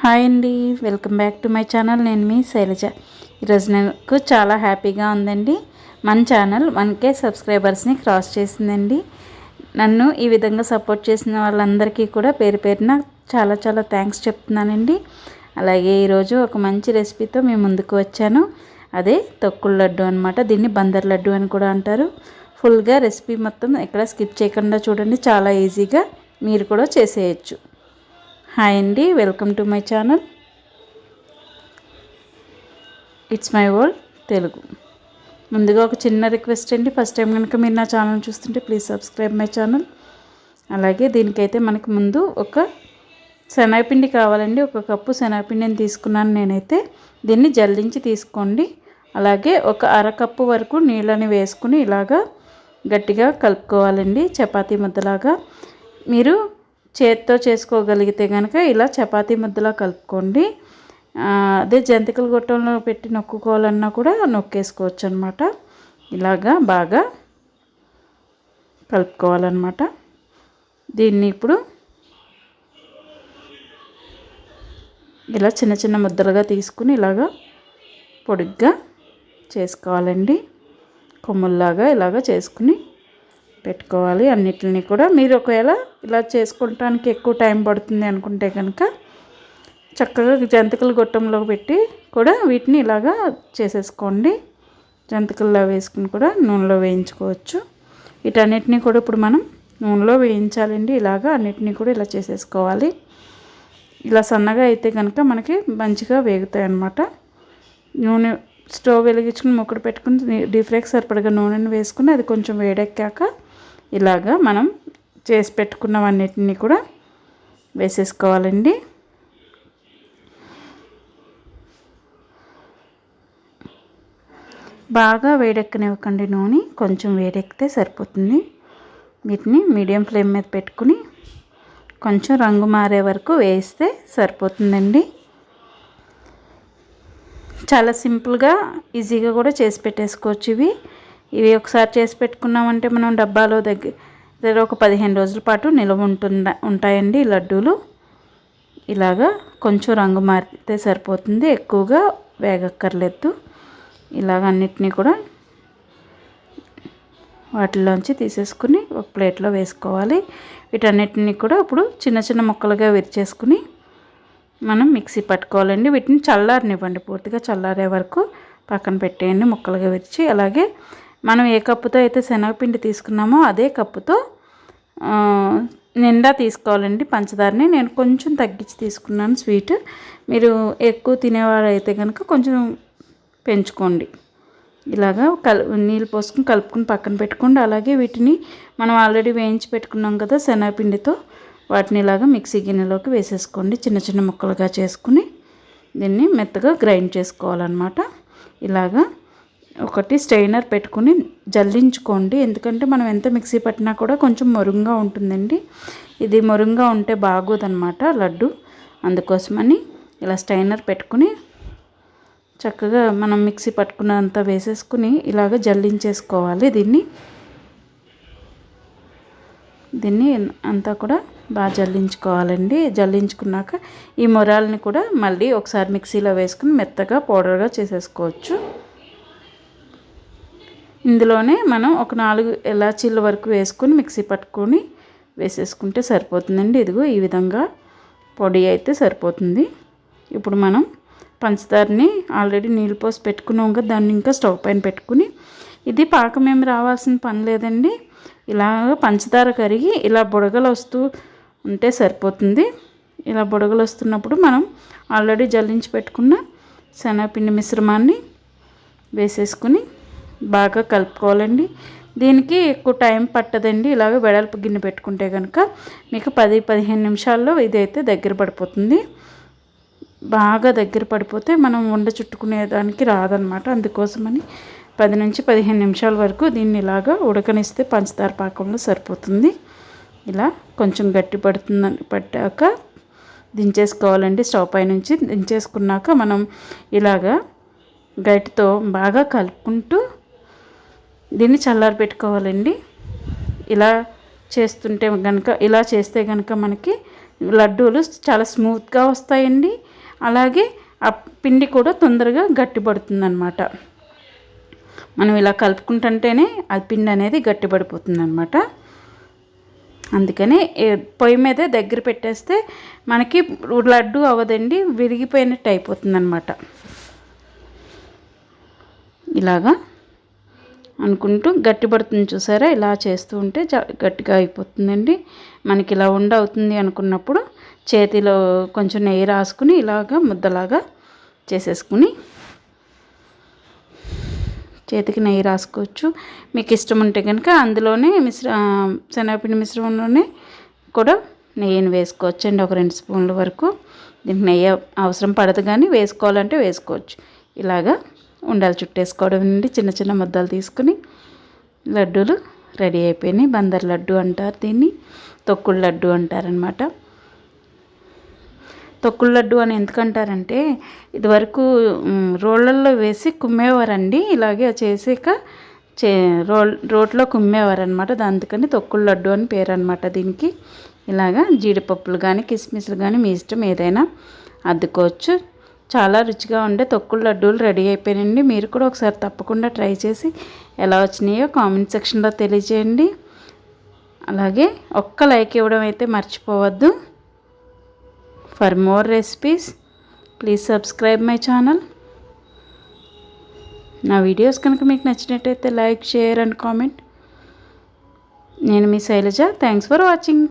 Hi అండి, welcome back to my channel. నేను మీ శైలజ. ఈరోజు నాకు చాలా హ్యాపీగా ఉందండి. మన ఛానల్ 1K సబ్స్క్రైబర్స్ని క్రాస్ చేసిందండి. నన్ను ఈ విధంగా సపోర్ట్ చేసిన వాళ్ళందరికీ కూడా పేరు పేరున చాలా చాలా థ్యాంక్స్ చెప్తున్నానండి. అలాగే ఈరోజు ఒక మంచి రెసిపీతో మేము ముందుకు వచ్చాను. అదే తొక్కుడు లడ్డు అనమాట. దీన్ని బందర్ లడ్డు అని కూడా అంటారు. ఫుల్గా రెసిపీ మొత్తం ఎక్కడ స్కిప్ చేయకుండా చూడండి. చాలా ఈజీగా మీరు కూడా చేసేయచ్చు. హాయ్ అండి, welcome to my channel. It's my world Telugu. ముందుగా ఒక చిన్న రిక్వెస్ట్ అండి, ఫస్ట్ టైం కనుక మీరు నా ఛానల్ చూస్తుంటే ప్లీజ్ సబ్స్క్రైబ్ మై ఛానల్. అలాగే దీనికైతే మనకు ముందు ఒక శనగపిండి కావాలండి. ఒక కప్పు శనగపిండిని తీసుకున్నాను నేనైతే. దీన్ని జల్లించి తీసుకోండి. అలాగే ఒక అరకప్పు వరకు నీళ్ళని వేసుకుని ఇలాగా గట్టిగా కలుపుకోవాలండి, చపాతీ ముద్దలాగా. మీరు చేత్తో చేసుకోగలిగితే కనుక ఇలా చపాతీ ముద్దలా కలుపుకోండి. అదే జంతికల గొట్టంలో పెట్టి నొక్కుకోవాలన్నా కూడా నొక్కేసుకోవచ్చు అనమాట. ఇలాగా బాగా కలుపుకోవాలన్నమాట. దీన్ని ఇప్పుడు ఇలా చిన్న చిన్న ముద్దలుగా తీసుకుని ఇలాగా పొడిగ్గా చేసుకోవాలండి. కొమ్ముల్లాగా ఇలాగా చేసుకుని పెట్టుకోవాలి. అన్నిటిని కూడా మీరు ఒకవేళ ఇలా చేసుకోవడానికి ఎక్కువ టైం పడుతుంది అనుకుంటే కనుక చక్కగా జంతికల గొట్టంలో పెట్టి కూడా వీటిని ఇలాగా చేసేసుకోండి. జంతికల్లో వేసుకుని కూడా నూనెలో వేయించుకోవచ్చు. వీటన్నిటిని కూడా ఇప్పుడు మనం నూనెలో వేయించాలండి. ఇలాగా అన్నిటినీ కూడా ఇలా చేసేసుకోవాలి. ఇలా సన్నగా అయితే కనుక మనకి మంచిగా వేగుతాయి అన్నమాట. నూనె స్టవ్ వెలిగించుకుని ముక్కడు పెట్టుకుని డీప్ ఫ్రైకి సరిపడగా నూనెను వేసుకుని అది కొంచెం వేడెక్కాక ఇలాగా మనం చేసి పెట్టుకున్నవన్నిటిని కూడా వేసేసుకోవాలండి. బాగా వేడెక్కనివ్వకండి నూనె, కొంచెం వేడెక్కితే సరిపోతుంది. వీటిని మీడియం ఫ్లేమ్ మీద పెట్టుకుని కొంచెం రంగు మారే వరకు వేస్తే సరిపోతుందండి. చాలా సింపుల్గా ఈజీగా కూడా చేసి పెట్టేసుకోవచ్చు. ఇవి ఒకసారి చేసి పెట్టుకున్నామంటే మనం డబ్బాలో దగ్గర ఒక 15 రోజుల పాటు నిల్వ ఉంటాయండి ఈ లడ్డూలు. ఇలాగా కొంచెం రంగు మారితే సరిపోతుంది, ఎక్కువగా వేగక్కర్లేదు. ఇలాగ అన్నిటినీ కూడా వాటిలోంచి తీసేసుకుని ఒక ప్లేట్లో వేసుకోవాలి. వీటన్నిటిని కూడా ఇప్పుడు చిన్న చిన్న ముక్కలుగా విరిచేసుకుని మనం మిక్సీ పట్టుకోవాలండి. వీటిని చల్లారనివ్వండి, పూర్తిగా చల్లారే వరకు పక్కన పెట్టేయండి ముక్కలుగా విరిచి. అలాగే మనం ఏ కప్పుతో అయితే శనగపిండి తీసుకున్నామో అదే కప్పుతో నిండా తీసుకోవాలండి పంచదారని. నేను కొంచెం తగ్గించి తీసుకున్నాను స్వీట్. మీరు ఎక్కువ తినేవాడు అయితే కనుక కొంచెం పెంచుకోండి. ఇలాగా నీళ్ళు పోసుకుని కలుపుకుని పక్కన పెట్టుకోండి. అలాగే వీటిని మనం ఆల్రెడీ వేయించి పెట్టుకున్నాం కదా శనగపిండితో, వాటిని ఇలాగా మిక్సీ గిన్నెలోకి వేసేసుకోండి. చిన్న చిన్న ముక్కలుగా చేసుకుని దీన్ని మెత్తగా గ్రైండ్ చేసుకోవాలన్నమాట. ఇలాగా ఒకటి స్ట్రైనర్ పెట్టుకుని జల్లించుకోండి. ఎందుకంటే మనం ఎంత మిక్సీ పట్టినా కూడా కొంచెం మొరుగ్గా ఉంటుందండి. ఇది మొరుగ్గా ఉంటే బాగోదన్నమాట లడ్డు. అందుకోసమని ఇలా స్ట్రైనర్ పెట్టుకుని చక్కగా మనం మిక్సీ పట్టుకున్నంత వేసేసుకుని ఇలాగ జల్లించేసుకోవాలి. దీన్ని అంతా కూడా బాగా జల్లించుకోవాలండి. జల్లించుకున్నాక ఈ మొరాలని కూడా మళ్ళీ ఒకసారి మిక్సీలో వేసుకుని మెత్తగా పౌడర్గా చేసేసుకోవచ్చు. ఇందులోనే మనం ఒక 4 ఇలాచీల వరకు వేసుకొని మిక్సీ పట్టుకొని వేసేసుకుంటే సరిపోతుందండి. ఇదిగో ఈ విధంగా పొడి అయితే సరిపోతుంది. ఇప్పుడు మనం పంచదారని ఆల్రెడీ నీళ్ళు పోసి పెట్టుకున్నాం కదా, దాన్ని ఇంకా స్టవ్ పైన పెట్టుకుని, ఇది పాకం ఏమి రావాల్సిన పని లేదండి. ఇలా పంచదార కరిగి ఇలా బుడగలు వస్తూ ఉంటే సరిపోతుంది. ఇలా బుడగలు వస్తున్నప్పుడు మనం ఆల్రెడీ జల్లించి పెట్టుకున్న శనగపిండి మిశ్రమాన్ని వేసేసుకుని బాగా కలుపుకోవాలండి. దీనికి ఎక్కువ టైం పట్టదండి. ఇలాగ వెడల్పు గిన్నె పెట్టుకుంటే కనుక మీకు 10-15 నిమిషాల్లో ఇదైతే దగ్గర పడిపోతుంది. బాగా దగ్గర పడిపోతే మనం ఉండ చుట్టుకునేదానికి రాదనమాట. అందుకోసమని 10-15 నిమిషాల వరకు దీన్ని ఇలాగా ఉడకనిస్తే పంచదార పాకంలో సరిపోతుంది. ఇలా కొంచెం గట్టి పట్టాక దించేసుకోవాలండి. స్టవ్ పై నుంచి దించేసుకున్నాక మనం ఇలాగా గట్టితో బాగా కలుపుకుంటూ దీన్ని చల్లారి పెట్టుకోవాలండి. ఇలా చేస్తుంటే కనుక, ఇలా చేస్తే కనుక మనకి లడ్డూలు చాలా స్మూత్గా వస్తాయండి. అలాగే ఆ పిండి కూడా తొందరగా గట్టిపడుతుంది అన్నమాట. మనం ఇలా కలుపుకుంటుంటేనే ఆ పిండి అనేది గట్టిపడిపోతుంది అన్నమాట. అందుకని పొయ్యి మీదే దగ్గర పెట్టేస్తే మనకి లడ్డు అవ్వదండి, విరిగిపోయినట్టు అయిపోతుంది అన్నమాట. ఇలాగా అనుకుంటూ గట్టిపడుతుంది చూసారా, ఇలా చేస్తూ ఉంటే గట్టిగా అయిపోతుందండి. మనకి ఇలా అవుతుంది అనుకున్నప్పుడు చేతిలో కొంచెం నెయ్యి రాసుకుని ఇలాగా ముద్దలాగా చేసేసుకుని చేతికి నెయ్యి రాసుకోవచ్చు. మీకు ఇష్టం ఉంటే కనుక అందులోనే శనగపిండి మిశ్రమంలోనే కూడా నెయ్యిని వేసుకోవచ్చు అండి. ఒక 2 స్పూన్ల వరకు. దీనికి నెయ్యి అవసరం పడదు, కానీ వేసుకోవాలంటే వేసుకోవచ్చు. ఇలాగా ఉండాలి చుట్టేసుకోవడం నుండి చిన్న చిన్న ముద్దలు తీసుకుని లడ్డూలు రెడీ అయిపోయినాయి. బందర్ లడ్డు అంటారు దీన్ని, తొక్కుడు లడ్డు అంటారనమాట. తొక్కుడు లడ్డు అని ఎందుకంటారంటే ఇదివరకు రోళ్ళల్లో వేసి కుమ్మేవారండి. ఇలాగే చేసాక రోట్లో కుమ్మేవారనమాట. అందుకని తొక్కుడు లడ్డు అని పేరు అనమాట దీనికి. ఇలాగా జీడిపప్పులు కానీ కిస్మిస్లు కానీ మీ ఇష్టం ఏదైనా అద్దుకోవచ్చు. చాలా రుచిగా ఉండే తొక్కుడు లడ్డూలు రెడీ అయిపోయినాయండి. మీరు కూడా ఒకసారి తప్పకుండా ట్రై చేసి ఎలా వచ్చినాయో కామెంట్ సెక్షన్లో తెలియజేయండి. అలాగే ఒక్క లైక్ ఇవ్వడం అయితే మర్చిపోవద్దు. For more recipes please subscribe my channel. నా వీడియోస్ కనుక మీకు నచ్చినట్టయితే లైక్, షేర్ అండ్ కామెంట్. నేను మీ శైలజ. Thanks for watching.